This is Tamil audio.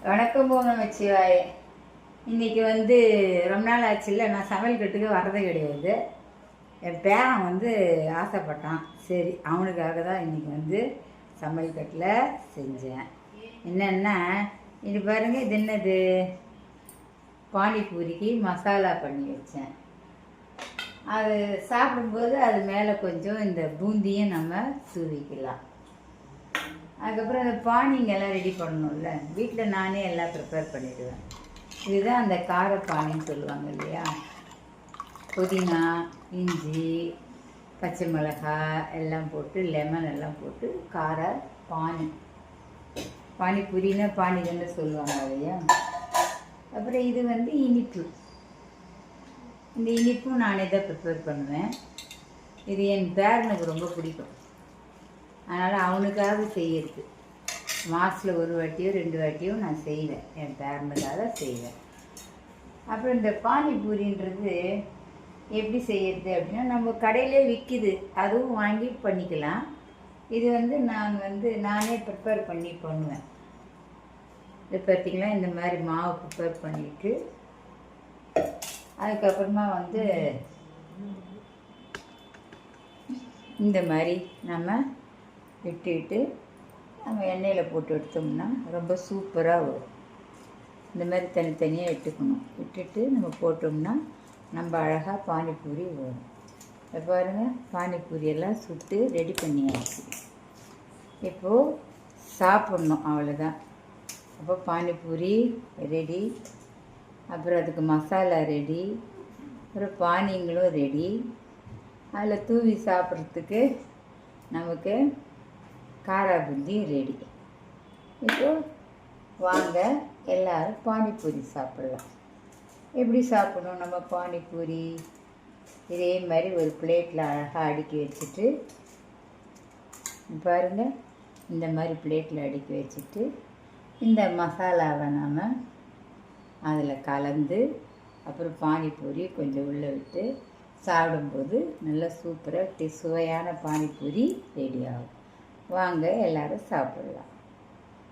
வணக்கம் போங்க மச்சிவாய். இன்னைக்கு ரொம்ப நாள் ஆச்சுல்ல, நான் சமையல் கட்டுக்கு வர்றதே கிடையாது. என் பேரன் ஆசைப்பட்டான். சரி, அவனுக்காக தான் இன்னைக்கு சமையல் கட்டில் செஞ்சேன். என்னென்னா, இது பாருங்கள், இது என்னது, பானிபூரிக்கு மசாலா பண்ணி வச்சேன். அது சாப்பிடும்போது அது மேலே கொஞ்சம் இந்த பூந்தியும் நம்ம தூவிக்கலாம். அதுக்கப்புறம் அந்த பானிங்கெல்லாம் ரெடி பண்ணணும்ல, வீட்டில் நானே எல்லாம் ப்ரிப்பேர் பண்ணிவிடுவேன். இதுதான் அந்த கார பானின்னு சொல்லுவாங்க இல்லையா. புதினா, இஞ்சி, பச்சை மிளகாய் எல்லாம் போட்டு, லெமன் எல்லாம் போட்டு கார பானி. பானிபூரின்னா பானி தானே சொல்லுவாங்க இல்லையா. அப்புறம் இது இனிப்பு. இந்த இனிப்பும் நானே தான் ப்ரிப்பேர் பண்ணுவேன். இது என் பேரனுக்கு ரொம்ப பிடிக்கும். அதனால் அவனுக்காக செய்யறது. மாதத்தில் ஒரு வாட்டியோ 2 வாட்டியோ நான் செய்வேன், என் பேரனுக்காக செய்வேன். அப்புறம் இந்த பானிபூரின்றது எப்படி செய்யறது அப்படின்னா, நம்ம கடையிலே விற்கிது, அதுவும் வாங்கி பண்ணிக்கலாம். இது நான் நானே ப்ரிப்பேர் பண்ணி பண்ணுவேன். இது பார்த்திங்கன்னா, இந்த மாதிரி மாவு ப்ரிப்பேர் பண்ணிவிட்டு அதுக்கப்புறமா இந்த மாதிரி நம்ம விட்டுட்டு நம்ம எண்ணெயில் போட்டு எடுத்தோம்னா ரொம்ப சூப்பராக வரும். இந்த மாதிரி தனித்தனியாக விட்டுட்டு நம்ம போட்டோம்னா நம்ம அழகாக பானிபூரி வரும். இப்போ பாருங்கள், பானிபூரியெல்லாம் சுட்டு ரெடி பண்ணியாச்சு. இப்போது சாப்பிட்ணும், அவ்வளோதான். அப்போ பானிபூரி ரெடி, அப்புறம் அதுக்கு மசாலா ரெடி, அப்புறம் பானிங்களும் ரெடி. அதில் தூவி சாப்பிட்றதுக்கு நமக்கு காரா பூந்தி ரெடி. இப்போ வாங்க எல்லோரும் பானிபூரி சாப்பிட்லாம். எப்படி சாப்பிடணும் நம்ம பானிபூரி? இதே மாதிரி ஒரு பிளேட்டில் அழகாக அடுக்கி வச்சுட்டு, பாருங்கள், இந்த மாதிரி பிளேட்டில் அடுக்கி வச்சுட்டு இந்த மசாலாவை நாம் அதில் கலந்து, அப்புறம் பானிபூரி கொஞ்சம் உள்ளே விட்டு சாப்பிடும்போது நல்லா சூப்பராக சுவையான பானிபூரி ரெடி ஆகும். வாங்க எல்லோரும் சாப்பிடலாம்.